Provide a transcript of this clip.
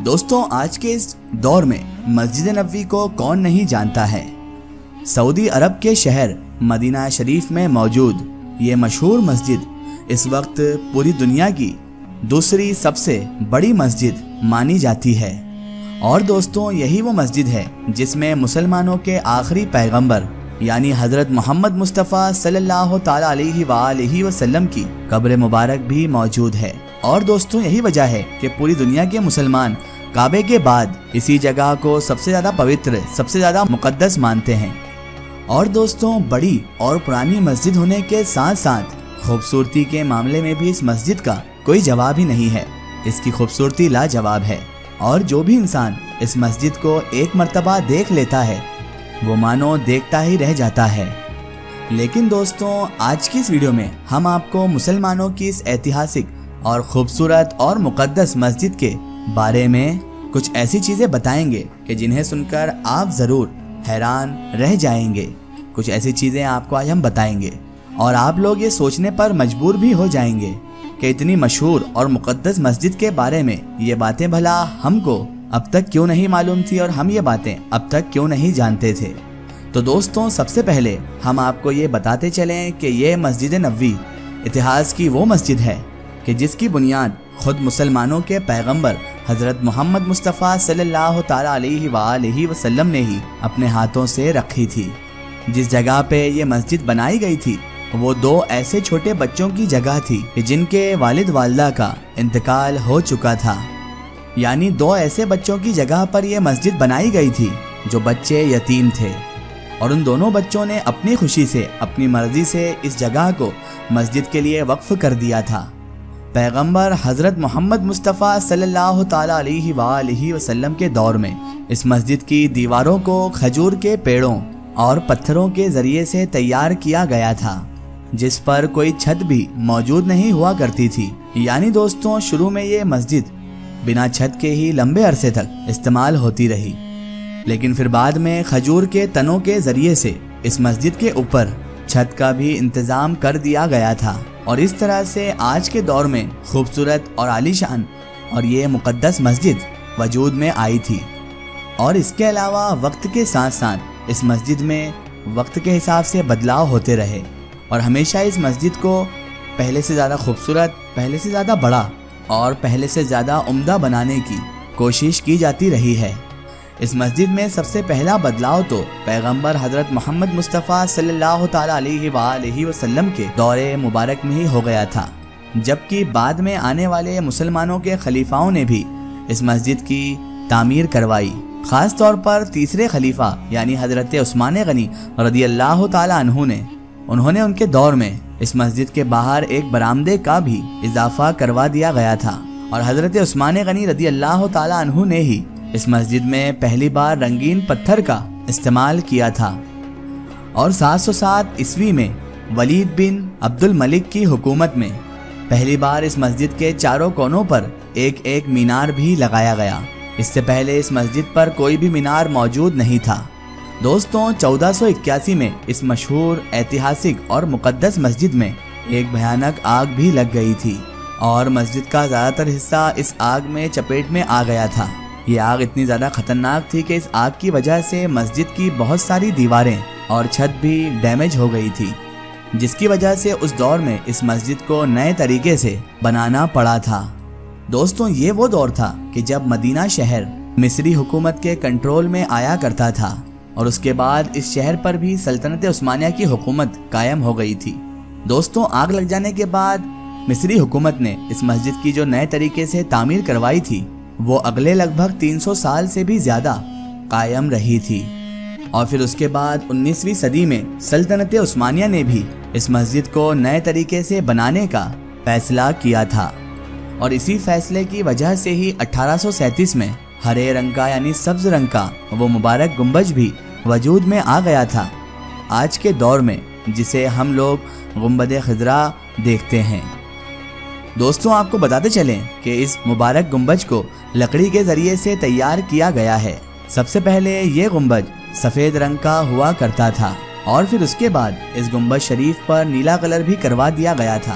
دوستوں آج کے اس دور میں مسجد نبوی کو کون نہیں جانتا ہے۔ سعودی عرب کے شہر مدینہ شریف میں موجود یہ مشہور مسجد اس وقت پوری دنیا کی دوسری سب سے بڑی مسجد مانی جاتی ہے، اور دوستوں یہی وہ مسجد ہے جس میں مسلمانوں کے آخری پیغمبر یعنی حضرت محمد مصطفیٰ صلی اللہ تعالی علیہ وآلہ وسلم کی قبر مبارک بھی موجود ہے۔ اور دوستوں یہی وجہ ہے کہ پوری دنیا کے مسلمان کعبے کے بعد اسی جگہ کو سب سے زیادہ پوتر، سب سے زیادہ مقدس مانتے ہیں۔ اور دوستوں بڑی اور پرانی مسجد ہونے کے ساتھ ساتھ خوبصورتی کے معاملے میں بھی اس مسجد کا کوئی جواب ہی نہیں ہے۔ اس کی خوبصورتی لاجواب ہے، اور جو بھی انسان اس مسجد کو ایک مرتبہ دیکھ لیتا ہے وہ مانو دیکھتا ہی رہ جاتا ہے۔ لیکن دوستوں آج کی اس ویڈیو میں ہم آپ کو مسلمانوں کی اس ایتہاسک اور خوبصورت اور مقدس مسجد کے بارے میں کچھ ایسی چیزیں بتائیں گے کہ جنہیں سن کر آپ ضرور حیران رہ جائیں گے۔ کچھ ایسی چیزیں آپ کو آج ہم بتائیں گے اور آپ لوگ یہ سوچنے پر مجبور بھی ہو جائیں گے کہ اتنی مشہور اور مقدس مسجد کے بارے میں یہ باتیں بھلا ہم کو اب تک کیوں نہیں معلوم تھی اور ہم یہ باتیں اب تک کیوں نہیں جانتے تھے۔ تو دوستوں سب سے پہلے ہم آپ کو یہ بتاتے چلیں کہ یہ مسجد نبوی اتہاس کی وہ مسجد ہے کہ جس کی بنیاد خود مسلمانوں کے پیغمبر حضرت محمد مصطفیٰ صلی اللہ تعالی علیہ وآلہ وسلم نے ہی اپنے ہاتھوں سے رکھی تھی۔ جس جگہ پہ یہ مسجد بنائی گئی تھی وہ دو ایسے چھوٹے بچوں کی جگہ تھی کہ جن کے والد والدہ کا انتقال ہو چکا تھا، یعنی دو ایسے بچوں کی جگہ پر یہ مسجد بنائی گئی تھی جو بچے یتیم تھے، اور ان دونوں بچوں نے اپنی خوشی سے اپنی مرضی سے اس جگہ کو مسجد کے لیے وقف کر دیا تھا۔ پیغمبر حضرت محمد مصطفیٰ صلی اللہ تعالی علیہ وآلہ وسلم کے دور میں اس مسجد کی دیواروں کو کھجور کے پیڑوں اور پتھروں کے ذریعے سے تیار کیا گیا تھا، جس پر کوئی چھت بھی موجود نہیں ہوا کرتی تھی۔ یعنی دوستوں شروع میں یہ مسجد بنا چھت کے ہی لمبے عرصے تک استعمال ہوتی رہی، لیکن پھر بعد میں کھجور کے تنوں کے ذریعے سے اس مسجد کے اوپر چھت کا بھی انتظام کر دیا گیا تھا، اور اس طرح سے آج کے دور میں خوبصورت اور عالیشان اور یہ مقدس مسجد وجود میں آئی تھی۔ اور اس کے علاوہ وقت کے ساتھ ساتھ اس مسجد میں وقت کے حساب سے بدلاؤ ہوتے رہے، اور ہمیشہ اس مسجد کو پہلے سے زیادہ خوبصورت، پہلے سے زیادہ بڑا اور پہلے سے زیادہ عمدہ بنانے کی کوشش کی جاتی رہی ہے۔ اس مسجد میں سب سے پہلا بدلاؤ تو پیغمبر حضرت محمد مصطفیٰ صلی اللہ تعالی علیہ وآلہ وسلم کے دور مبارک میں ہی ہو گیا تھا، جبکہ بعد میں آنے والے مسلمانوں کے خلیفاؤں نے بھی اس مسجد کی تعمیر کروائی۔ خاص طور پر تیسرے خلیفہ یعنی حضرت عثمان غنی رضی اللہ تعالی عنہ نے ان کے دور میں اس مسجد کے باہر ایک برآمدے کا بھی اضافہ کروا دیا گیا تھا، اور حضرت عثمان غنی رضی اللہ تعالی عنہ نے ہی اس مسجد میں پہلی بار رنگین پتھر کا استعمال کیا تھا۔ اور 707 عیسوی میں ولید بن عبد الملک کی حکومت میں پہلی بار اس مسجد کے چاروں کونوں پر ایک ایک مینار بھی لگایا گیا۔ اس سے پہلے اس مسجد پر کوئی بھی مینار موجود نہیں تھا۔ دوستوں 1481 میں اس مشہور ایتہاسک اور مقدس مسجد میں ایک بھیانک آگ بھی لگ گئی تھی، اور مسجد کا زیادہ تر حصہ اس آگ میں چپیٹ میں آ گیا تھا۔ یہ آگ اتنی زیادہ خطرناک تھی کہ اس آگ کی وجہ سے مسجد کی بہت ساری دیواریں اور چھت بھی ڈیمیج ہو گئی تھی، جس کی وجہ سے اس دور میں اس مسجد کو نئے طریقے سے بنانا پڑا تھا۔ دوستوں یہ وہ دور تھا کہ جب مدینہ شہر مصری حکومت کے کنٹرول میں آیا کرتا تھا، اور اس کے بعد اس شہر پر بھی سلطنت عثمانیہ کی حکومت قائم ہو گئی تھی۔ دوستوں آگ لگ جانے کے بعد مصری حکومت نے اس مسجد کی جو نئے طریقے سے تعمیر کروائی تھی وہ اگلے لگ بھگ 300 سال سے بھی زیادہ قائم رہی تھی، اور پھر اس کے بعد 19ویں صدی میں سلطنت عثمانیہ نے بھی اس مسجد کو نئے طریقے سے بنانے کا فیصلہ کیا تھا، اور اسی فیصلے کی وجہ سے ہی 1837 میں ہرے رنگ کا یعنی سبز رنگ کا وہ مبارک گنبد بھی وجود میں آ گیا تھا آج کے دور میں، جسے ہم لوگ گنبد خضرا دیکھتے ہیں۔ دوستوں آپ کو بتاتے چلیں کہ اس مبارک گنبد کو لکڑی کے ذریعے سے تیار کیا گیا ہے۔ سب سے پہلے یہ گنبد سفید رنگ کا ہوا کرتا تھا، اور پھر اس کے بعد اس گنبد شریف پر نیلا کلر بھی کروا دیا گیا تھا،